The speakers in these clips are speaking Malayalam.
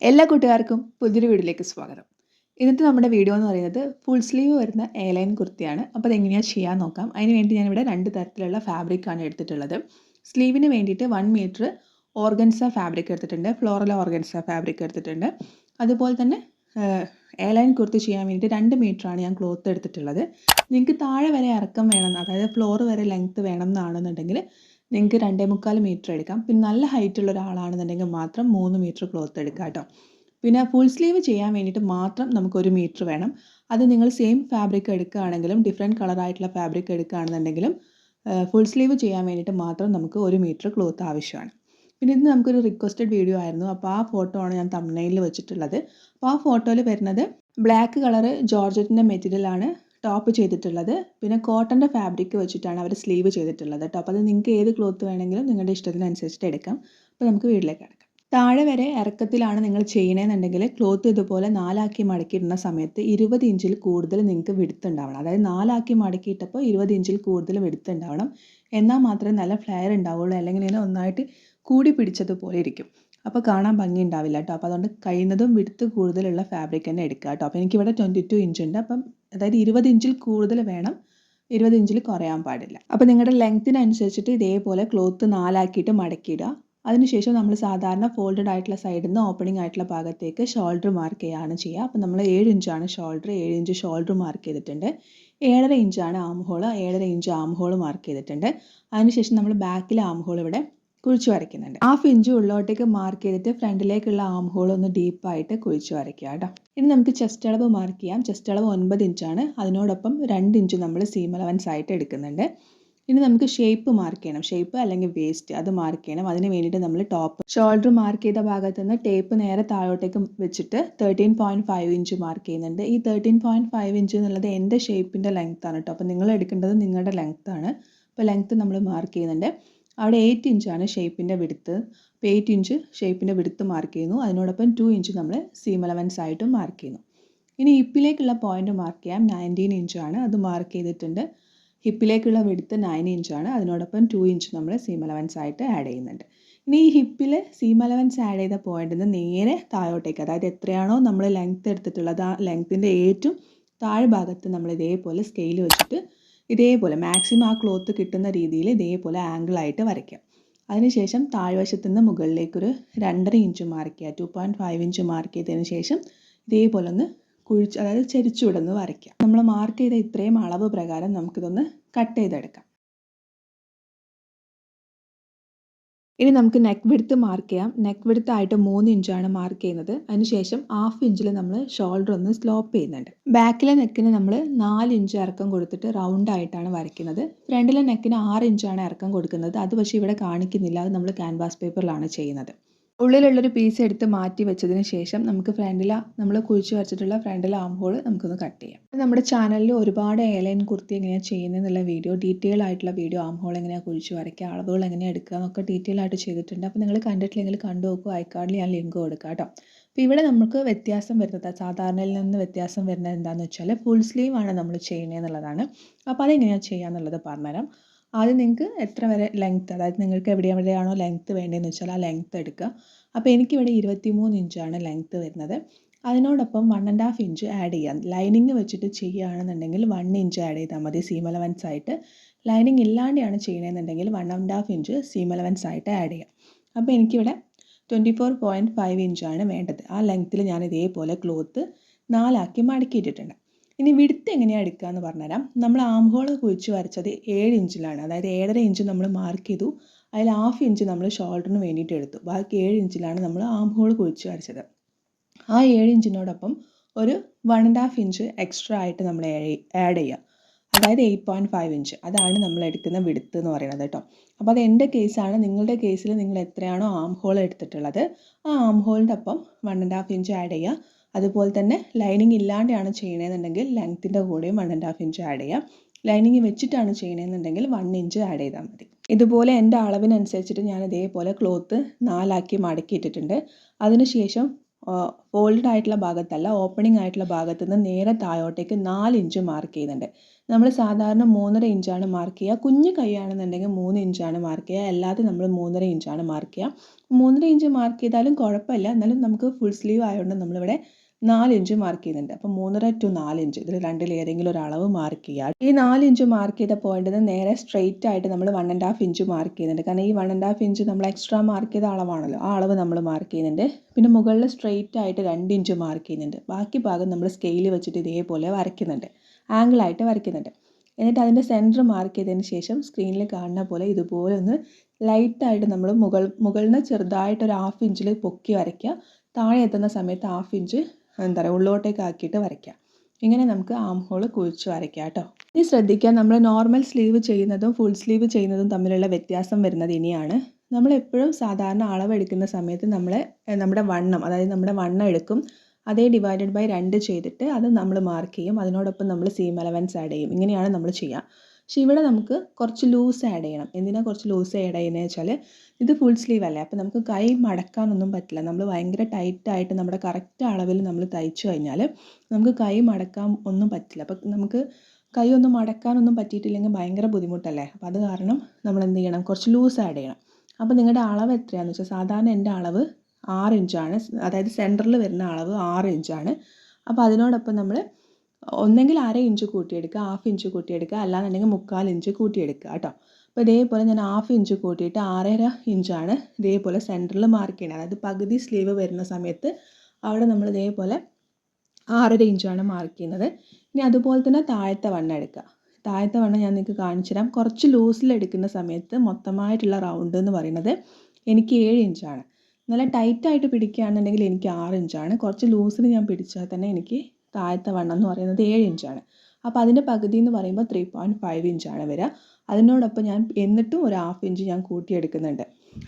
എല്ലാ കൂട്ടുകാർക്കും പുതിയൊരു വീഡിയോയിലേക്ക് സ്വാഗതം. ഇന്നത്തെ നമ്മുടെ വീഡിയോ എന്ന് പറയുന്നത് ഫുൾ സ്ലീവ് വരുന്ന എയർലൈൻ കുർത്തിയാണ്. അപ്പോൾ അതെങ്ങനെയാണ് ചെയ്യാൻ നോക്കാം. അതിന് വേണ്ടി ഞാനിവിടെ 2 തരത്തിലുള്ള ഫാബ്രിക്കാണ് എടുത്തിട്ടുള്ളത്. സ്ലീവിന് വേണ്ടിയിട്ട് 1 മീറ്റർ ഓർഗൻസ ഫാബ്രിക് എടുത്തിട്ടുണ്ട്, ഫ്ലോറൽ ഓർഗൻസ ഫാബ്രിക് എടുത്തിട്ടുണ്ട്. അതുപോലെ തന്നെ എയർലൈൻ കുർത്തി ചെയ്യാൻ വേണ്ടിയിട്ട് 2 മീറ്ററാണ് ഞാൻ ക്ലോത്ത് എടുത്തിട്ടുള്ളത്. നിങ്ങൾക്ക് താഴെ വരെ ഇറക്കം വേണം, അതായത് ഫ്ലോർ വരെ ലെങ്ത്ത് വേണം എന്നാണെന്നുണ്ടെങ്കിൽ നിങ്ങൾക്ക് 2.25 മീറ്റർ എടുക്കാം. പിന്നെ നല്ല ഹൈറ്റുള്ള ഒരാളാണെന്നുണ്ടെങ്കിൽ മാത്രം 3 മീറ്റർ ക്ലോത്ത് എടുക്കാം കേട്ടോ. പിന്നെ ഫുൾ സ്ലീവ് ചെയ്യാൻ വേണ്ടിയിട്ട് മാത്രം നമുക്ക് 1 മീറ്റർ വേണം. അത് നിങ്ങൾ സെയിം ഫാബ്രിക് എടുക്കുകയാണെങ്കിലും ഡിഫറെൻറ്റ് കളറായിട്ടുള്ള ഫാബ്രിക് എടുക്കുകയാണെന്നുണ്ടെങ്കിലും ഫുൾ സ്ലീവ് ചെയ്യാൻ വേണ്ടിയിട്ട് മാത്രം നമുക്ക് 1 മീറ്റർ ക്ലോത്ത് ആവശ്യമാണ്. പിന്നെ ഇത് നമുക്കൊരു റിക്വസ്റ്റഡ് വീഡിയോ ആയിരുന്നു. അപ്പോൾ ആ ഫോട്ടോ ആണ് ഞാൻ തംബ്നെയിലിൽ വെച്ചിട്ടുള്ളത്. അപ്പോൾ ആ ഫോട്ടോയിൽ വരുന്നത് ബ്ലാക്ക് കളറ് ജോർജറ്റിൻ്റെ മെറ്റീരിയലാണ് ടോപ്പ് ചെയ്തിട്ടുള്ളത്. പിന്നെ കോട്ടൻ്റെ ഫാബ്രിക് വെച്ചിട്ടാണ് അവർ സ്ലീവ് ചെയ്തിട്ടുള്ളത് കേട്ടോ. അപ്പോൾ അത് നിങ്ങൾക്ക് ഏത് ക്ലോത്ത് വേണമെങ്കിലും നിങ്ങളുടെ ഇഷ്ടത്തിനനുസരിച്ചിട്ട് എടുക്കാം. അപ്പോൾ നമുക്ക് വീട്ടിലേക്ക് കിടക്കാം. താഴെ വരെ ഇറക്കത്തിലാണ് നിങ്ങൾ ചെയ്യണമെന്നുണ്ടെങ്കിൽ ക്ലോത്ത് ഇതുപോലെ 4 മടക്കിയിടുന്ന സമയത്ത് 20 ഇഞ്ചിൽ കൂടുതൽ നിങ്ങൾക്ക് വിഡ്ത്ത് ഉണ്ടാവണം. അതായത് 4 മടക്കിയിട്ടപ്പോൾ 20 ഇഞ്ചിൽ കൂടുതൽ വിഡ്ത്ത് ഉണ്ടാവണം. എന്നാൽ മാത്രമേ നല്ല ഫ്ലെയർ ഉണ്ടാവുള്ളൂ. അല്ലെങ്കിൽ ഇങ്ങനെ ഒന്നായിട്ട് കൂടി പിടിച്ചതുപോലെ ഇരിക്കും. അപ്പോൾ കാണാൻ ഭംഗി ഉണ്ടാവില്ല കേട്ടോ. അപ്പോൾ അതുകൊണ്ട് കഴിയുന്നതും വിഡ്ത്ത് കൂടുതലുള്ള ഫാബ്രിക് തന്നെ എടുക്കുക കേട്ടോ. അപ്പോൾ എനിക്കിവിടെ 22 ഇഞ്ച് ഉണ്ട്. അപ്പം അതായത് 20 ഇഞ്ചിൽ കൂടുതൽ വേണം, 20 ഇഞ്ചിൽ കുറയാൻ പാടില്ല. അപ്പോൾ നിങ്ങളുടെ ലെങ്ത്തിനനുസരിച്ചിട്ട് ഇതേപോലെ ക്ലോത്ത് 4 മടക്കിയിടുക. അതിനുശേഷം നമ്മൾ സാധാരണ ഫോൾഡഡ് ആയിട്ടുള്ള സൈഡിൽ നിന്ന് ഓപ്പണിംഗ് ആയിട്ടുള്ള ഭാഗത്തേക്ക് ഷോൾഡർ മാർക്ക് ചെയ്യുകയാണ് ചെയ്യുക. അപ്പോൾ നമ്മൾ 7 ഇഞ്ചാണ് ഷോൾഡർ, 7 ഇഞ്ച് ഷോൾഡർ മാർക്ക് ചെയ്തിട്ടുണ്ട്. 7.5 ഇഞ്ചാണ് arm hole, 7.5 inch arm hole mark ചെയ്തിട്ടുണ്ട്. അതിനുശേഷം നമ്മൾ ബാക്കിലെ ആം ഹോൾ ഇവിടെ കുഴിച്ച് വരയ്ക്കുന്നുണ്ട്. 1/2 ഇഞ്ച് ഉള്ളോട്ടേക്ക് മാർക്ക് ചെയ്തിട്ട് ഫ്രണ്ടിലേക്കുള്ള ആം ഹോൾ ഒന്ന് ഡീപ്പായിട്ട് കുഴിച്ച് വരയ്ക്കുക കേട്ടോ. ഇനി നമുക്ക് ചെസ്റ്റ് അളവ് മാർക്ക് ചെയ്യാം. ചെസ്റ്റ് അളവ് 9 ഇഞ്ചാണ്. അതിനോടൊപ്പം 2 ഇഞ്ച് നമ്മൾ സീം അലവൻസ് ആയിട്ട് എടുക്കുന്നുണ്ട്. ഇനി നമുക്ക് ഷേപ്പ് മാർക്ക് ചെയ്യണം. ഷേപ്പ് അല്ലെങ്കിൽ വേസ്റ്റ് അത് മാർക്ക് ചെയ്യണം. അതിന് വേണ്ടിയിട്ട് നമ്മൾ ടോപ്പ് ഷോൾഡർ മാർക്ക് ചെയ്ത ഭാഗത്ത് നിന്ന് ടേപ്പ് നേരെ താഴോട്ടേക്ക് വെച്ചിട്ട് 13.5 ഇഞ്ച് മാർക്ക് ചെയ്യുന്നുണ്ട്. ഈ 13.5 ഇഞ്ച് എന്നുള്ളത് എൻ്റെ ഷേപ്പിൻ്റെ ലെങ്ത് ആണ് കേട്ടോ. അപ്പോൾ നിങ്ങൾ എടുക്കേണ്ടത് നിങ്ങളുടെ ലെങ്ത് ആണ്. അപ്പോൾ ലെങ്ത്ത് നമ്മൾ മാർക്ക് ചെയ്യുന്നുണ്ട്. അവിടെ 8 ഇഞ്ചാണ് ഷേപ്പിൻ്റെ വിഡ്ത്ത്. അപ്പോൾ 8 ഇഞ്ച് ഷേപ്പിൻ്റെ വിഡ്ത്ത് മാർക്ക് ചെയ്യുന്നു. അതിനോടൊപ്പം 2 ഇഞ്ച് നമ്മൾ സീം അലവൻസ് ആയിട്ടും മാർക്ക് ചെയ്യുന്നു. ഇനി ഹിപ്പിലേക്കുള്ള പോയിന്റ് മാർക്ക് ചെയ്യാം. 19 ഇഞ്ചാണ്, അത് മാർക്ക് ചെയ്തിട്ടുണ്ട്. ഹിപ്പിലേക്കുള്ള വിഡ്ത്ത് 9 ഇഞ്ചാണ്. അതിനോടൊപ്പം 2 ഇഞ്ച് നമ്മൾ സീം അലവൻസ് ആയിട്ട് ആഡ് ചെയ്യുന്നുണ്ട്. ഇനി ഈ ഹിപ്പിൽ സീം അലവൻസ് ആഡ് ചെയ്ത പോയിന്റിൽ നിന്ന് നേരെ താഴോട്ടേക്ക്, അതായത് എത്രയാണോ നമ്മൾ ലെങ്ത്ത് എടുത്തിട്ടുള്ളത് ആ ലെങ്ത്തിൻ്റെ ഏറ്റവും താഴെ ഭാഗത്ത് നമ്മൾ ഇതേപോലെ സ്കെയിൽ വെച്ചിട്ട് ഇതേപോലെ മാക്സിമം ആ ക്ലോത്ത് കിട്ടുന്ന രീതിയിൽ ഇതേപോലെ ആംഗിളായിട്ട് വരയ്ക്കാം. അതിനുശേഷം താഴ്വശത്തു നിന്ന് മുകളിലേക്കൊരു 2.5 ഇഞ്ച് മാർക്ക് ചെയ്യുക. 2.5 ഇഞ്ച് മാർക്ക് ചെയ്തതിന് ശേഷം ഇതേപോലെ ഒന്ന് കുഴിച്ച്, അതായത് ചെരിച്ചുവിടുന്ന് വരയ്ക്കാം. നമ്മൾ മാർക്ക് ചെയ്ത ഇത്രയും അളവ് പ്രകാരം നമുക്കിതൊന്ന് കട്ട് ചെയ്തെടുക്കാം. ഇനി നമുക്ക് നെക്ക് വിഡ്ത്ത് മാർക്ക് ചെയ്യാം. നെക്ക് വിഡ്ത്ത് ആയിട്ട് 3 ഇഞ്ചാണ് മാർക്ക് ചെയ്യുന്നത്. അതിനുശേഷം 1/2 ഇഞ്ചിൽ നമ്മൾ ഷോൾഡർ ഒന്ന് സ്ലോപ്പ് ചെയ്യുന്നുണ്ട്. ബാക്കിലെ നെക്കിന് നമ്മൾ 4 ഇഞ്ച് ഇറക്കം കൊടുത്തിട്ട് റൗണ്ട് ആയിട്ടാണ് വരയ്ക്കുന്നത്. ഫ്രണ്ടിലെ നെക്കിന് 6 ഇഞ്ചാണ് ഇറക്കം കൊടുക്കുന്നത്. അത് പക്ഷേ ഇവിടെ കാണിക്കുന്നില്ല. അത് നമ്മൾ ക്യാൻവാസ് പേപ്പറിലാണ് ചെയ്യുന്നത്. ഉള്ളിലുള്ളൊരു പീസ് എടുത്ത് മാറ്റി വെച്ചതിന് ശേഷം നമുക്ക് നമ്മൾ കുഴിച്ച് വരച്ചിട്ടുള്ള ഫ്രണ്ടിലെ ആം ഹോൾ നമുക്കൊന്ന് കട്ട് ചെയ്യാം. നമ്മുടെ ചാനലിൽ ഒരുപാട് എയർലൈൻ കുർത്തി എങ്ങനെയാണ് ചെയ്യുന്നതെന്നുള്ള വീഡിയോ, ഡീറ്റെയിൽ ആയിട്ടുള്ള വീഡിയോ, ആം ഹോൾ എങ്ങനെയാണ് കുഴിച്ച് വരയ്ക്കുക, അളവുകൾ എങ്ങനെയാണ് എടുക്കുക എന്നൊക്കെ ഡീറ്റെയിൽ ആയിട്ട് ചെയ്തിട്ടുണ്ട്. അപ്പോൾ നിങ്ങൾ കണ്ടിട്ടില്ലെങ്കിൽ കണ്ടു നോക്കുക. ഐക്കാർഡിൽ ഞാൻ ലിങ്ക് കൊടുക്കാം കേട്ടോ. അപ്പോൾ ഇവിടെ നമുക്ക് വ്യത്യാസം വരുന്നത്, സാധാരണയിൽ നിന്ന് വ്യത്യാസം വരുന്നത് എന്താണെന്ന് വെച്ചാൽ ഫുൾ സ്ലീവ് ആണ് നമ്മൾ ചെയ്യുന്നതെന്നുള്ളതാണ്. അപ്പോൾ അതെങ്ങനെയാണ് ചെയ്യുക എന്നുള്ളത് പറഞ്ഞുതരാം. ആദ്യം നിങ്ങൾക്ക് എത്ര വരെ ലെങ്ത്ത്, അതായത് നിങ്ങൾക്ക് എവിടെയാണോ ലെങ്ത്ത് വേണ്ടതെന്ന് വെച്ചാൽ ആ ലെങ്ത്ത് എടുക്കുക. അപ്പോൾ എനിക്കിവിടെ 23 ഇഞ്ചാണ് ലെങ്ത്ത് വരുന്നത്. അതിനോടൊപ്പം 1.5 ഇഞ്ച് ആഡ് ചെയ്യാം. ലൈനിങ് വെച്ചിട്ട് ചെയ്യുകയാണെന്നുണ്ടെങ്കിൽ 1 ഇഞ്ച് ആഡ് ചെയ്താൽ മതി സീം അലവൻസ് ആയിട്ട്. ലൈനിങ് ഇല്ലാണ്ടാണ് ചെയ്യണമെന്നുണ്ടെങ്കിൽ 1.5 ഇഞ്ച് സീം അലവൻസ് ആയിട്ട് ആഡ് ചെയ്യാം. അപ്പോൾ എനിക്കിവിടെ 24.5 ഇഞ്ചാണ് വേണ്ടത്. ആ ലെങ്ത്തിൽ ഞാൻ ഇതേപോലെ ക്ലോത്ത് 4 മടക്കിയിട്ടിട്ടുണ്ട്. ഇനി വിഡ്ത്ത് എങ്ങനെയാണ് എടുക്കുക എന്ന് പറഞ്ഞുതരാം. നമ്മൾ ആം ഹോൾ കുഴിച്ച് വരച്ചത് 7 ഇഞ്ചിലാണ്. അതായത് 7.5 ഇഞ്ച് നമ്മൾ മാർക്ക് ചെയ്തു. അതിൽ 1/2 ഇഞ്ച് നമ്മൾ ഷോൾഡറിന് വേണ്ടിയിട്ട് എടുത്തു. ബാക്കി 7 ഇഞ്ചിലാണ് നമ്മൾ ആം ഹോൾ കുഴിച്ച് വരച്ചത്. ആ 7 ഇഞ്ചിനോടൊപ്പം ഒരു 1.5 ഇഞ്ച് എക്സ്ട്രാ ആയിട്ട് നമ്മൾ ആഡ് ചെയ്യുക. അതായത് 8.5 ഇഞ്ച്. അതാണ് നമ്മൾ എടുക്കുന്ന വിഡ്ത്ത് എന്ന് പറയുന്നത് കേട്ടോ. അപ്പോൾ അത് എൻ്റെ കേസാണ്. നിങ്ങളുടെ കേസിൽ നിങ്ങൾ എത്രയാണോ ആം ഹോൾ എടുത്തിട്ടുള്ളത് ആ ആം ഹോളിൻ്റെ ഒപ്പം 1.5 ഇഞ്ച് ആഡ് ചെയ്യുക. അതുപോലെ തന്നെ ലൈനിങ് ഇല്ലാണ്ടാണ് ചെയ്യണമെന്നുണ്ടെങ്കിൽ ലെങ്ത്തിൻ്റെ കൂടെയും 1.5 ഇഞ്ച് ആഡ് ചെയ്യാം. ലൈനിങ് വെച്ചിട്ടാണ് ചെയ്യണമെന്നുണ്ടെങ്കിൽ 1 ഇഞ്ച് ആഡ് ചെയ്താൽ മതി. ഇതുപോലെ എൻ്റെ അളവിനനുസരിച്ചിട്ട് ഞാൻ ഇതേപോലെ ക്ലോത്ത് 4 മടക്കിയിട്ടിട്ടുണ്ട്. അതിനുശേഷം ഫോൾഡഡ് ആയിട്ടുള്ള ഭാഗത്തല്ല, ഓപ്പണിംഗ് ആയിട്ടുള്ള ഭാഗത്ത് നിന്ന് നേരെ താഴോട്ടേക്ക് 4 ഇഞ്ച് മാർക്ക് ചെയ്യുന്നുണ്ട്. നമ്മൾ സാധാരണ 3.5 ഇഞ്ചാണ് മാർക്ക് ചെയ്യുക. കുഞ്ഞു കൈയാണെന്നുണ്ടെങ്കിൽ 3 ഇഞ്ചാണ് മാർക്ക് ചെയ്യുക, അല്ലാതെ നമ്മൾ 3.5 ഇഞ്ചാണ് മാർക്ക് ചെയ്യുക. 3.5 ഇഞ്ച് മാർക്ക് ചെയ്താലും കുഴപ്പമില്ല, എന്നാലും നമുക്ക് ഫുൾ സ്ലീവ് ആയതുകൊണ്ട് നമ്മളിവിടെ 4 ഇഞ്ച് മാർക്ക് ചെയ്യുന്നുണ്ട്. അപ്പോൾ 3.5 to 4 ഇഞ്ച്, ഇതിൽ രണ്ടിൽ ഏതെങ്കിലും ഒരു അളവ് മാർക്ക് ചെയ്യുക. ഈ 4 ഇഞ്ച് മാർക്ക് ചെയ്ത പോയിന്റിൽ നിന്ന് നേരെ സ്ട്രെയിറ്റ് ആയിട്ട് നമ്മൾ 1.5 ഇഞ്ച് മാർക്ക് ചെയ്യുന്നുണ്ട്. കാരണം ഈ 1.5 ഇഞ്ച് നമ്മൾ എക്സ്ട്രാ മാർക്ക് ചെയ്ത അളവാണല്ലോ, ആ അളവ് നമ്മൾ മാർക്ക് ചെയ്യുന്നുണ്ട്. പിന്നെ മുകളിൽ സ്ട്രെയിറ്റ് ആയിട്ട് 2 ഇഞ്ച് മാർക്ക് ചെയ്യുന്നുണ്ട്. ബാക്കി ഭാഗം നമ്മൾ സ്കെയിൽ വെച്ചിട്ട് ഇതേപോലെ വരയ്ക്കുന്നുണ്ട്, ആംഗിളായിട്ട് വരയ്ക്കുന്നുണ്ട്. എന്നിട്ട് അതിൻ്റെ സെൻറ്റർ മാർക്ക് ചെയ്തതിന് ശേഷം സ്ക്രീനിൽ കാണുന്ന പോലെ ഇതുപോലെ ഒന്ന് ലൈറ്റായിട്ട് നമ്മൾ മുകളിൽ നിന്ന് ചെറുതായിട്ടൊരു 1/2 ഇഞ്ചിൽ പൊക്കി വരയ്ക്കുക. താഴെ എത്തുന്ന സമയത്ത് 1/2 ഇഞ്ച് ഉള്ളോട്ടേക്ക് ആക്കിയിട്ട് വരയ്ക്കുക. ഇങ്ങനെ നമുക്ക് ആം ഹോൾ കുഴിച്ച് വരയ്ക്കാം കേട്ടോ. ഇനി ശ്രദ്ധിക്കുക, നമ്മൾ നോർമൽ സ്ലീവ് ചെയ്യുന്നതും ഫുൾ സ്ലീവ് ചെയ്യുന്നതും തമ്മിലുള്ള വ്യത്യാസം വരുന്നത് ഇനിയാണ്. നമ്മളെപ്പോഴും സാധാരണ അളവെടുക്കുന്ന സമയത്ത് നമ്മുടെ വണ്ണം, അതായത് നമ്മുടെ വണ്ണം എടുക്കും, അതേ ഡിവൈഡഡ് ബൈ 2 ചെയ്തിട്ട് അത് നമ്മൾ മാർക്ക് ചെയ്യും. അതിനോടൊപ്പം നമ്മൾ സീം അലവൻസ് ആഡ് ചെയ്യും. ഇങ്ങനെയാണ് നമ്മൾ ചെയ്യുക. പക്ഷേ ഇവിടെ നമുക്ക് കുറച്ച് ലൂസ് ആഡ് ചെയ്യണം. എന്തിനാണ് കുറച്ച് ലൂസ് ആഡ് ചെയ്യുന്നത് വെച്ചാൽ, ഇത് ഫുൾ സ്ലീവ് അല്ലേ, അപ്പോൾ നമുക്ക് കൈ മടക്കാനൊന്നും പറ്റില്ല. നമ്മൾ ഭയങ്കര ടൈറ്റായിട്ട് നമ്മുടെ കറക്റ്റ് അളവിൽ നമ്മൾ തയ്ച്ചു കഴിഞ്ഞാൽ നമുക്ക് കൈ മടക്കാൻ ഒന്നും പറ്റില്ല. അപ്പോൾ നമുക്ക് കൈ ഒന്നും മടക്കാനൊന്നും പറ്റിയിട്ടില്ലെങ്കിൽ ഭയങ്കര ബുദ്ധിമുട്ടല്ലേ. അപ്പോൾ അത് കാരണം നമ്മൾ എന്ത് ചെയ്യണം, കുറച്ച് ലൂസ് ആഡ് ചെയ്യണം. അപ്പോൾ നിങ്ങളുടെ അളവ് എത്രയാണെന്ന് വെച്ചാൽ, സാധാരണ എൻ്റെ അളവ് 6 ഇഞ്ചാണ്, അതായത് സെൻറ്ററിൽ വരുന്ന അളവ് 6 ഇഞ്ചാണ്. അപ്പോൾ അതിനോടൊപ്പം നമ്മൾ ഒന്നെങ്കിൽ 1/2 ഇഞ്ച് കൂട്ടിയെടുക്കുക, 1/2 ഇഞ്ച് കൂട്ടിയെടുക്കുക, അല്ലാന്നുണ്ടെങ്കിൽ 3/4 ഇഞ്ച് കൂട്ടിയെടുക്കുക കേട്ടോ. അപ്പോൾ ഇതേപോലെ ഞാൻ 1/2 ഇഞ്ച് കൂട്ടിയിട്ട് 6.5 ഇഞ്ചാണ് ഇതേപോലെ സെൻറ്ററിൽ മാർക്ക് ചെയ്യണം. അതായത് പകുതി സ്ലീവ് വരുന്ന സമയത്ത് അവിടെ നമ്മൾ ഇതേപോലെ 6.5 ഇഞ്ചാണ് മാർക്ക് ചെയ്യുന്നത്. ഇനി അതുപോലെ തന്നെ താഴത്തെ വണ്ണം എടുക്കുക. താഴത്തെ വണ്ണം ഞാൻ നിങ്ങൾക്ക് കാണിച്ചു തരാം. കുറച്ച് ലൂസിലെടുക്കുന്ന സമയത്ത് മൊത്തമായിട്ടുള്ള റൗണ്ട് എന്ന് പറയുന്നത് എനിക്ക് 7 ഇഞ്ചാണ്. നല്ല ടൈറ്റായിട്ട് പിടിക്കുകയാണെന്നുണ്ടെങ്കിൽ എനിക്ക് 6 ഇഞ്ചാണ്. കുറച്ച് ലൂസിൽ ഞാൻ പിടിച്ചാൽ തന്നെ എനിക്ക് താഴത്തെ വണ്ണം എന്ന് പറയുന്നത് 7 ഇഞ്ചാണ്. അപ്പോൾ അതിൻ്റെ പകുതി എന്ന് പറയുമ്പോൾ 3.5 ഇഞ്ചാണ് വരിക. അതിനോടൊപ്പം ഞാൻ എന്നിട്ടും ഒരു 1/2 ഇഞ്ച് ഞാൻ കൂട്ടിയെടുക്കുന്നുണ്ട്.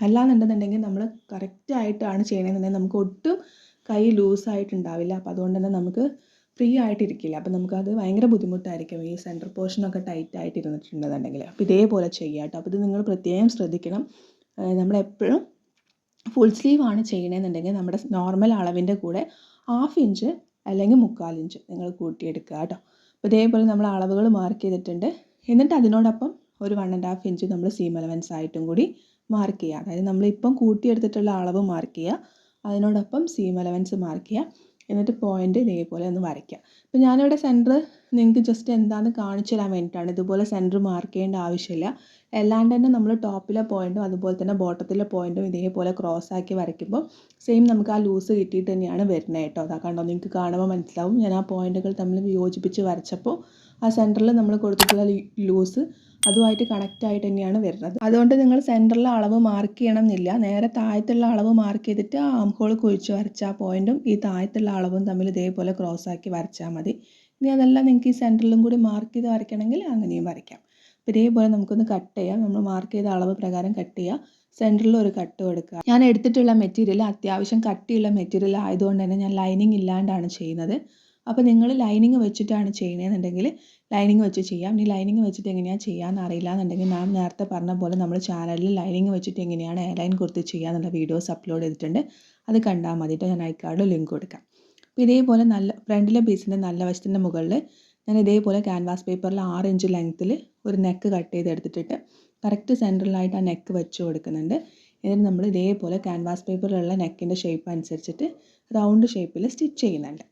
അല്ലാന്നുണ്ടെന്നുണ്ടെങ്കിൽ നമ്മൾ കറക്റ്റായിട്ടാണ് ചെയ്യണമെന്നുണ്ടെങ്കിൽ നമുക്ക് ഒട്ടും കൈ ലൂസായിട്ടുണ്ടാവില്ല. അപ്പോൾ അതുകൊണ്ട് തന്നെ നമുക്ക് ഫ്രീ ആയിട്ടിരിക്കില്ല. അപ്പോൾ നമുക്കത് ഭയങ്കര ബുദ്ധിമുട്ടായിരിക്കും ഈ സെൻറ്റർ പോർഷനൊക്കെ ടൈറ്റായിട്ട് ഇരുന്നിട്ടുണ്ടെന്നുണ്ടെങ്കിൽ. അപ്പോൾ ഇതേപോലെ ചെയ്യുക കേട്ടോ. അപ്പോൾ ഇത് നിങ്ങൾ പ്രത്യേകം ശ്രദ്ധിക്കണം. നമ്മളെപ്പോഴും ഫുൾ സ്ലീവ് ആണ് ചെയ്യണമെന്നുണ്ടെങ്കിൽ നമ്മുടെ നോർമൽ അളവിൻ്റെ കൂടെ 1/2 ഇഞ്ച് അല്ലെങ്കിൽ 3/4 ഇഞ്ച് നിങ്ങൾ കൂട്ടിയെടുക്കുക കേട്ടോ. അപ്പോൾ ഇതേപോലെ നമ്മൾ അളവുകൾ മാർക്ക് ചെയ്തിട്ടുണ്ട്. എന്നിട്ട് അതിനോടൊപ്പം ഒരു 1.5 ഇഞ്ച് നമ്മൾ സീം അലവൻസ് ആയിട്ടും കൂടി മാർക്ക് ചെയ്യുക. അതായത് നമ്മളിപ്പം കൂട്ടിയെടുത്തിട്ടുള്ള അളവ് മാർക്ക് ചെയ്യുക, അതിനോടൊപ്പം സീം അലവൻസ് മാർക്ക് ചെയ്യുക, എന്നിട്ട് പോയിൻ്റ് ഇതേപോലെ ഒന്ന് വരയ്ക്കുക. അപ്പോൾ ഞാനിവിടെ സെൻറ്റർ നിങ്ങൾക്ക് ജസ്റ്റ് എന്താണെന്ന് കാണിച്ചു തരാൻ വേണ്ടിയിട്ടാണ്. ഇതുപോലെ സെൻറ്റർ മാർക്ക് ചെയ്യേണ്ട ആവശ്യമില്ല. അല്ലാണ്ട് തന്നെ നമ്മൾ ടോപ്പിലെ പോയിൻറ്റും അതുപോലെ തന്നെ ബോട്ടത്തിലെ പോയിൻറ്റും ഇതേപോലെ ക്രോസ് ആക്കി വരയ്ക്കുമ്പോൾ സെയിം നമുക്ക് ആ ലൂസ് കിട്ടിയിട്ട് തന്നെയാണ് വരുന്നത് കേട്ടോ. അതാ കണ്ടോ, നിങ്ങൾക്ക് കാണുമ്പോൾ മനസ്സിലാവും. ഞാൻ ആ പോയിൻറ്റുകൾ തമ്മിൽ യോജിപ്പിച്ച് വരച്ചപ്പോൾ ആ സെൻറ്ററിൽ നമ്മൾ കൊടുത്തിട്ടുള്ള ലൂസ് അതുമായിട്ട് കണക്റ്റ് ആയിട്ട് തന്നെയാണ് വരുന്നത്. അതുകൊണ്ട് നിങ്ങൾ സെൻറ്ററിലെ അളവ് മാർക്ക് ചെയ്യണം എന്നില്ല. നേരെ താഴത്തുള്ള അളവ് മാർക്ക് ചെയ്തിട്ട് ആ ആം ഹോൾ കുഴിച്ച് വരച്ച ആ പോയിൻറ്റും ഈ താഴത്തുള്ള അളവും തമ്മിൽ ഇതേപോലെ ക്രോസ് ആക്കി വരച്ചാൽ മതി. ഇനി അതല്ല നിങ്ങൾക്ക് ഈ സെൻറ്ററിലും കൂടി മാർക്ക് ചെയ്ത് വരയ്ക്കണമെങ്കിൽ അങ്ങനെയും വരയ്ക്കാം. അപ്പോൾ ഇതേപോലെ നമുക്കൊന്ന് കട്ട് ചെയ്യാം. നമ്മൾ മാർക്ക് ചെയ്ത അളവ് പ്രകാരം കട്ട് ചെയ്യുക. സെൻറ്ററിൽ ഒരു കട്ട് കൊടുക്കുക. ഞാൻ എടുത്തിട്ടുള്ള മെറ്റീരിയൽ അത്യാവശ്യം കട്ടിയുള്ള മെറ്റീരിയൽ ആയതുകൊണ്ട് തന്നെ ഞാൻ ലൈനിങ് ഇല്ലാണ്ടാണ് ചെയ്യുന്നത്. അപ്പോൾ നിങ്ങൾ ലൈനിങ് വെച്ചിട്ടാണ് ചെയ്യണമെന്നുണ്ടെങ്കിൽ ലൈനിങ് വെച്ച് ചെയ്യാം. ഇനി ലൈനിങ് വെച്ചിട്ട് എങ്ങനെയാണ് ചെയ്യാമെന്ന് അറിയില്ല എന്നുണ്ടെങ്കിൽ മാം നേരത്തെ പറഞ്ഞ പോലെ നമ്മൾ ചാനലിൽ ലൈനിങ് വെച്ചിട്ട് എങ്ങനെയാണ് എയർലൈൻ കുർത്തി ചെയ്യാമെന്നുള്ള വീഡിയോസ് അപ്ലോഡ് ചെയ്തിട്ടുണ്ട്. അത് കണ്ടാൽ മതിയിട്ട് ഞാൻ ഐക്കാർഡ് ലിങ്ക് കൊടുക്കാം. അപ്പോൾ ഇതേപോലെ നല്ല ഫ്രണ്ടിലെ പീസിൻ്റെ നല്ല വശത്തിൻ്റെ മുകളിൽ ഞാൻ ഇതേപോലെ ക്യാൻവാസ് പേപ്പറിൽ 6 ഇഞ്ച് ലെങ്ത്തിൽ ഒരു നെക്ക് കട്ട് ചെയ്തെടുത്തിട്ട് കറക്റ്റ് സെൻറ്ററിലായിട്ട് ആ നെക്ക് വെച്ച് കൊടുക്കുന്നുണ്ട്. എന്നിട്ട് നമ്മൾ ഇതേപോലെ ക്യാൻവാസ് പേപ്പറിലുള്ള നെക്കിൻ്റെ ഷേപ്പ് അനുസരിച്ചിട്ട് റൗണ്ട് ഷേപ്പിൽ സ്റ്റിച്ച് ചെയ്യുന്നുണ്ട്.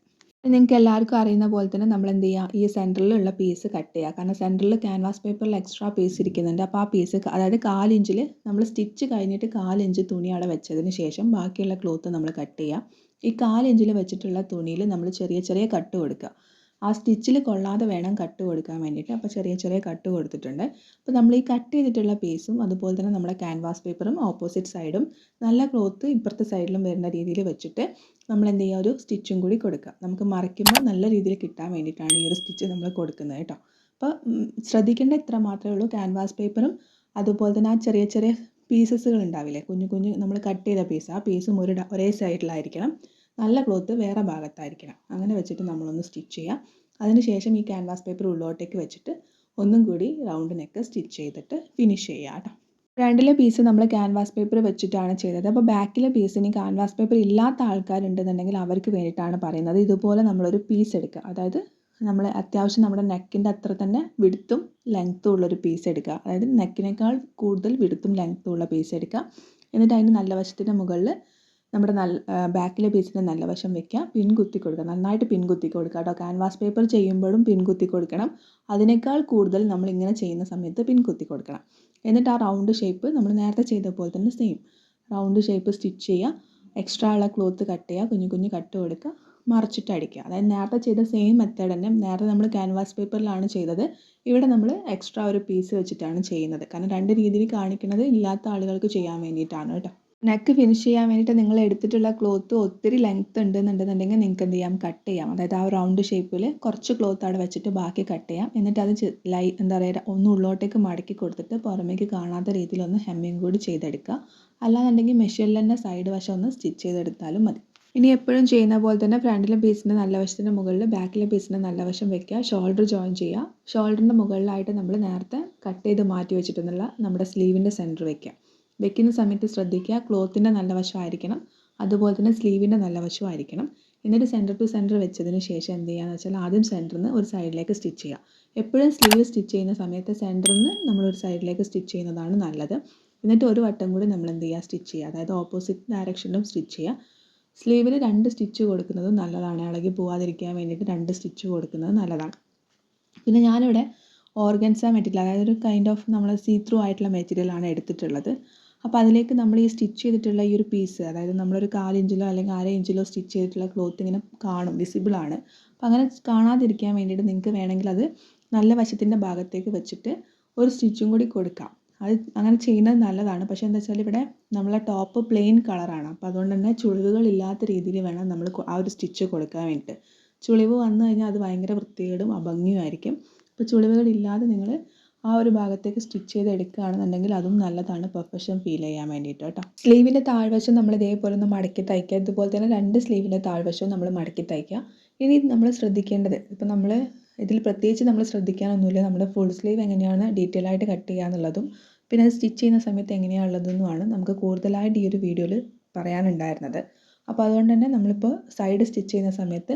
നിങ്ങൾക്ക് എല്ലാവർക്കും അറിയുന്ന പോലെ തന്നെ നമ്മൾ എന്ത് ചെയ്യുക, ഈ സെൻറ്ററിലുള്ള പീസ് കട്ട് ചെയ്യുക. കാരണം സെൻറ്ററിൽ ക്യാൻവാസ് പേപ്പറിൽ എക്സ്ട്രാ പീസ് ഇരിക്കുന്നുണ്ട്. അപ്പോൾ ആ പീസ് അതായത് 1/4 ഇഞ്ചിൽ നമ്മൾ സ്റ്റിച്ച് കഴിഞ്ഞിട്ട് 1/4 ഇഞ്ച് തുണി അവിടെ വെച്ചതിന് ശേഷം ബാക്കിയുള്ള ക്ലോത്ത് നമ്മൾ കട്ട് ചെയ്യുക. ഈ 1/4 ഇഞ്ചിൽ വെച്ചിട്ടുള്ള തുണിയിൽ നമ്മൾ ചെറിയ ചെറിയ കട്ട് കൊടുക്കുക. ആ സ്റ്റിച്ചിൽ കൊള്ളാതെ വേണം കട്ട് കൊടുക്കാൻ വേണ്ടിയിട്ട്. അപ്പോൾ ചെറിയ ചെറിയ കട്ട് കൊടുത്തിട്ടുണ്ട്. അപ്പോൾ നമ്മൾ ഈ കട്ട് ചെയ്തിട്ടുള്ള പീസും അതുപോലെ തന്നെ നമ്മുടെ ക്യാൻവാസ് പേപ്പറും ഓപ്പോസിറ്റ് സൈഡും നല്ല ക്ലോത്ത് ഇപ്പുറത്തെ സൈഡിലും വരുന്ന രീതിയിൽ വെച്ചിട്ട് നമ്മൾ എന്ത് ചെയ്യുക, ഒരു സ്റ്റിച്ചും കൂടി കൊടുക്കുക. നമുക്ക് മറിക്കുമ്പോൾ നല്ല രീതിയിൽ കിട്ടാൻ വേണ്ടിയിട്ടാണ് ഈ ഒരു സ്റ്റിച്ച് നമ്മൾ കൊടുക്കുന്നത് കേട്ടോ. അപ്പോൾ ശ്രദ്ധിക്കേണ്ട ഇത്ര മാത്രമേ ഉള്ളൂ. ക്യാൻവാസ് പേപ്പറും അതുപോലെ തന്നെ ആ ചെറിയ ചെറിയ പീസസുകൾ ഉണ്ടാവില്ലേ, കുഞ്ഞു കുഞ്ഞു നമ്മൾ കട്ട് ചെയ്ത പീസ്, ആ പീസും ഒരേ സൈഡിലായിരിക്കണം. നല്ല ക്ലോത്ത് വേറെ ഭാഗത്തായിരിക്കണം. അങ്ങനെ വെച്ചിട്ട് നമ്മളൊന്ന് സ്റ്റിച്ച് ചെയ്യുക. അതിനുശേഷം ഈ ക്യാൻവാസ് പേപ്പർ ഉള്ളോട്ടേക്ക് വെച്ചിട്ട് ഒന്നും കൂടി റൗണ്ട് നെക്ക് സ്റ്റിച്ച് ചെയ്തിട്ട് ഫിനിഷ് ചെയ്യുക കേട്ടോ. ഫ്രണ്ടിലെ പീസ് നമ്മൾ ക്യാൻവാസ് പേപ്പർ വെച്ചിട്ടാണ് ചെയ്തത്. അപ്പോൾ ബാക്കിലെ പീസ് ഇനി ക്യാൻവാസ് പേപ്പർ ഇല്ലാത്ത ആൾക്കാരുണ്ടെന്നുണ്ടെങ്കിൽ അവർക്ക് വേണ്ടിയിട്ടാണ് പറയുന്നത്. ഇതുപോലെ നമ്മളൊരു പീസ് എടുക്കുക. അതായത് നമ്മൾ അത്യാവശ്യം നമ്മുടെ നെക്കിൻ്റെ അത്ര തന്നെ വിഡ്ത്തും ലെങ്ത്തും ഉള്ളൊരു പീസ് എടുക്കുക. അതായത് നെക്കിനേക്കാൾ കൂടുതൽ വിഡ്ത്തും ലെങ്ത്തും ഉള്ള പീസ് എടുക്കുക. എന്നിട്ട് അതിൻ്റെ നല്ല വശത്തിൻ്റെ മുകളിൽ നമ്മുടെ ബാക്കിലെ പീസിൻ്റെ നല്ല വശം വെക്കുക. പിൻ കുത്തി കൊടുക്കുക. നന്നായിട്ട് പിൻ കുത്തി കൊടുക്കുക കേട്ടോ. ക്യാൻവാസ് പേപ്പർ ചെയ്യുമ്പോഴും പിൻ കുത്തി കൊടുക്കണം. അതിനേക്കാൾ കൂടുതൽ നമ്മൾ ഇങ്ങനെ ചെയ്യുന്ന സമയത്ത് പിൻ കുത്തി കൊടുക്കണം. എന്നിട്ട് ആ റൗണ്ട് ഷേപ്പ് നമ്മൾ നേരത്തെ ചെയ്ത പോലെ തന്നെ സെയിം റൗണ്ട് ഷേപ്പ് സ്റ്റിച്ച് ചെയ്യുക. എക്സ്ട്രാ ഉള്ള ക്ലോത്ത് കട്ട് ചെയ്യുക. കുഞ്ഞു കുഞ്ഞു കട്ട് കൊടുക്കുക. മറിച്ചിട്ട് അടിക്കുക. അതായത് നേരത്തെ ചെയ്ത സെയിം മെത്തേഡ് തന്നെ. നേരത്തെ നമ്മൾ ക്യാൻവാസ് പേപ്പറിലാണ് ചെയ്തത്. ഇവിടെ നമ്മൾ എക്സ്ട്രാ ഒരു പീസ് വെച്ചിട്ടാണ് ചെയ്യുന്നത്. കാരണം രണ്ട് രീതിയിൽ കാണിക്കുന്നത് ഇല്ലാത്ത ആളുകൾക്ക് ചെയ്യാൻ വേണ്ടിയിട്ടാണ് കേട്ടോ. നെക്ക് ഫിനിഷ് ചെയ്യാൻ വേണ്ടിയിട്ട് നിങ്ങൾ എടുത്തിട്ടുള്ള ക്ലോത്ത് ഒത്തിരി ലെങ്ത്ത് ഉണ്ടെന്നുണ്ടെന്നുണ്ടെങ്കിൽ നിങ്ങൾക്ക് എന്ത് ചെയ്യാം, കട്ട് ചെയ്യാം. അതായത് ആ റൗണ്ട് ഷേപ്പിൽ കുറച്ച് ക്ലോത്ത് അവിടെ വെച്ചിട്ട് ബാക്കി കട്ട് ചെയ്യാം. എന്നിട്ട് അത് എന്താ പറയുക, ഒന്ന് ഉള്ളോട്ടേക്ക് മടക്കി കൊടുത്തിട്ട് പുറമേക്ക് കാണാത്ത രീതിയിൽ ഒന്ന് ഹെമ്മിങ് കൂടി ചെയ്തെടുക്കുക. അല്ലാന്നുണ്ടെങ്കിൽ മെഷീനിൽ തന്നെ സൈഡ് വശം ഒന്ന് സ്റ്റിച്ച് ചെയ്തെടുത്താലും മതി. ഇനി എപ്പോഴും ചെയ്യുന്ന പോലെ തന്നെ ഫ്രണ്ടിലെ പീസിൻ്റെ നല്ല വശത്തിൻ്റെ മുകളിൽ ബാക്കിലെ പീസിൻ്റെ നല്ല വശം വെക്കുക. ഷോൾഡർ ജോയിൻ ചെയ്യുക. ഷോൾഡറിൻ്റെ മുകളിലായിട്ട് നമ്മൾ നേരത്തെ കട്ട് ചെയ്ത് മാറ്റി വെച്ചിട്ടുള്ള നമ്മുടെ സ്ലീവിൻ്റെ സെൻറ്റർ വെക്കുക. വെക്കുന്ന സമയത്ത് ശ്രദ്ധിക്കുക, ക്ലോത്തിൻ്റെ നല്ല വശമായിരിക്കണം, അതുപോലെ തന്നെ സ്ലീവിൻ്റെ നല്ല വശമായിരിക്കണം. എന്നിട്ട് സെൻറ്റർ ടു സെൻറ്റർ വെച്ചതിന് ശേഷം എന്ത് ചെയ്യുകയെന്ന് വെച്ചാൽ ആദ്യം സെൻറ്ററിൽ നിന്ന് ഒരു സൈഡിലേക്ക് സ്റ്റിച്ച് ചെയ്യുക. എപ്പോഴും സ്ലീവ് സ്റ്റിച്ച് ചെയ്യുന്ന സമയത്ത് സെൻറ്ററിൽ നിന്ന് നമ്മളൊരു സൈഡിലേക്ക് സ്റ്റിച്ച് ചെയ്യുന്നതാണ് നല്ലത്. എന്നിട്ട് ഒരു വട്ടം കൂടി നമ്മൾ എന്ത് ചെയ്യുക, സ്റ്റിച്ച് ചെയ്യുക. അതായത് ഓപ്പോസിറ്റ് ഡയറക്ഷനിലും സ്റ്റിച്ച് ചെയ്യുക. സ്ലീവിന് 2 സ്റ്റിച്ച് കൊടുക്കുന്നത് നല്ലതാണ്. ഇളകി പോകാതിരിക്കാൻ വേണ്ടിയിട്ട് 2 സ്റ്റിച്ച് കൊടുക്കുന്നത് നല്ലതാണ്. പിന്നെ ഞാനിവിടെ ഓർഗൻസ മെറ്റീരിയൽ, അതായത് ഒരു കൈൻഡ് ഓഫ് നമ്മൾ സീ ത്രൂ ആയിട്ടുള്ള മെറ്റീരിയലാണ് എടുത്തിട്ടുള്ളത്. അപ്പോൾ അതിലേക്ക് നമ്മൾ ഈ സ്റ്റിച്ച് ചെയ്തിട്ടുള്ള ഈ ഒരു പീസ്, അതായത് നമ്മളൊരു 1/4 ഇഞ്ചിലോ അല്ലെങ്കിൽ 1/2 ഇഞ്ചിലോ സ്റ്റിച്ച് ചെയ്തിട്ടുള്ള ക്ലോത്ത് ഇങ്ങനെ കാണും, വിസിബിളാണ്. അപ്പോൾ അങ്ങനെ കാണാതിരിക്കാൻ വേണ്ടിയിട്ട് നിങ്ങൾക്ക് വേണമെങ്കിൽ അത് നല്ല വശത്തിൻ്റെ ഭാഗത്തേക്ക് വെച്ചിട്ട് ഒരു സ്റ്റിച്ചും കൂടി കൊടുക്കാം. അത് അങ്ങനെ ചെയ്യുന്നത് നല്ലതാണ്. പക്ഷേ എന്താ വെച്ചാൽ ഇവിടെ നമ്മളെ ടോപ്പ് പ്ലെയിൻ കളറാണ്. അപ്പോൾ അതുകൊണ്ട് തന്നെ ചുളിവുകളില്ലാത്ത രീതിയിൽ വേണം നമ്മൾ ആ ഒരു സ്റ്റിച്ച് കൊടുക്കാൻ വേണ്ടിയിട്ട്. ചുളിവ് വന്നു കഴിഞ്ഞാൽ അത് ഭയങ്കര വൃത്തികേടും അഭംഗിയുമായിരിക്കും. അപ്പോൾ ചുളിവുകളില്ലാതെ നിങ്ങൾ ആ ഒരു ഭാഗത്തേക്ക് സ്റ്റിച്ച് ചെയ്ത് എടുക്കുകയാണെന്നുണ്ടെങ്കിൽ അതും നല്ലതാണ്, പെർഫെക്ഷൻ ഫീൽ ചെയ്യാൻ വേണ്ടിയിട്ട് കേട്ടോ. സ്ലീവിൻ്റെ താഴ്വശം നമ്മൾ ഇതേപോലെ ഒന്ന് മടക്കി തയ്ക്കുക. ഇതുപോലെ തന്നെ 2 സ്ലീവിൻ്റെ താഴ്വശവും നമ്മൾ മടക്കി തയ്ക്കുക. ഇനി നമ്മൾ ശ്രദ്ധിക്കേണ്ടത്, ഇപ്പോൾ നമ്മൾ ഇതിൽ പ്രത്യേകിച്ച് നമ്മൾ ശ്രദ്ധിക്കാനൊന്നുമില്ല. നമ്മുടെ ഫുൾ സ്ലീവ് എങ്ങനെയാണ് ഡീറ്റെയിൽ ആയിട്ട് കട്ട് ചെയ്യുക എന്നുള്ളതും പിന്നെ അത് സ്റ്റിച്ച് ചെയ്യുന്ന സമയത്ത് എങ്ങനെയാണുള്ളതെന്നുമാണ് നമുക്ക് കൂടുതലായിട്ട് ഈ ഒരു വീഡിയോയിൽ പറയാനുണ്ടായിരുന്നത്. അപ്പോൾ അതുകൊണ്ട് തന്നെ നമ്മളിപ്പോൾ സൈഡ് സ്റ്റിച്ച് ചെയ്യുന്ന സമയത്ത്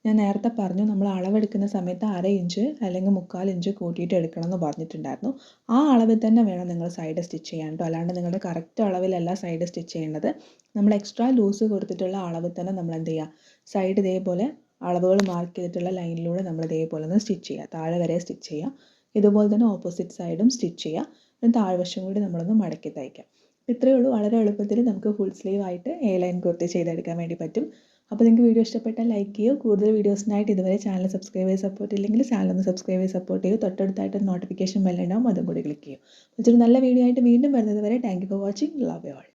ഞാൻ നേരത്തെ പറഞ്ഞു, നമ്മൾ അളവെടുക്കുന്ന സമയത്ത് 1/2 ഇഞ്ച് അല്ലെങ്കിൽ 1/4 ഇഞ്ച് കൂട്ടിയിട്ട് എടുക്കണം എന്ന് പറഞ്ഞിട്ടുണ്ടായിരുന്നു. ആ അളവിൽ തന്നെ വേണം നിങ്ങൾ സൈഡ് സ്റ്റിച്ച് ചെയ്യാൻ കേട്ടോ. അല്ലാണ്ട് നിങ്ങളുടെ കറക്റ്റ് അളവിലല്ല സൈഡ് സ്റ്റിച്ച് ചെയ്യേണ്ടത്. നമ്മൾ എക്സ്ട്രാ ലൂസ് കൊടുത്തിട്ടുള്ള അളവിൽ തന്നെ നമ്മൾ എന്ത് ചെയ്യുക, സൈഡ് ഇതേപോലെ അളവുകൾ മാർക്ക് ചെയ്തിട്ടുള്ള ലൈനിലൂടെ നമ്മൾ ഇതേപോലെ ഒന്ന് സ്റ്റിച്ച് ചെയ്യുക. താഴെ വരെ സ്റ്റിച്ച് ചെയ്യുക. ഇതുപോലെ തന്നെ ഓപ്പോസിറ്റ് സൈഡും സ്റ്റിച്ച് ചെയ്യുക. പിന്നെ താഴ്വശം കൂടി നമ്മളൊന്ന് മടക്കി തയ്ക്കാം. ഇത്രയേ ഉള്ളൂ. വളരെ എളുപ്പത്തിൽ നമുക്ക് ഫുൾ സ്ലീവ് ആയിട്ട് ലൈൻ കുർത്തി ചെയ്തെടുക്കാൻ വേണ്ടി പറ്റും. അപ്പോൾ നിങ്ങൾക്ക് വീഡിയോ ഇഷ്ടപ്പെട്ടാൽ ലൈക്ക് ചെയ്യുക. കൂടുതൽ വീഡിയോസിനായിട്ട് ഇതുവരെ ചാനൽ സബ്സ്ക്രൈബ് ചെയ്ത് സപ്പോർട്ട് ഇല്ലെങ്കിൽ ചാനൽ ഒന്ന് സബ്സ്ക്രൈബ് ചെയ്ത് സപ്പോർട്ട് ചെയ്യും. തൊട്ടടുത്തായിട്ട് നോട്ടിഫിക്കേഷൻ ബെല്ലുണ്ടാവും, അതും കൂടി ക്ലിക്ക് ചെയ്യും. മറ്റൊരു നല്ല വീഡിയോ ആയിട്ട് വീണ്ടും വരുന്നത് വരെ thank you for watching. Love you all.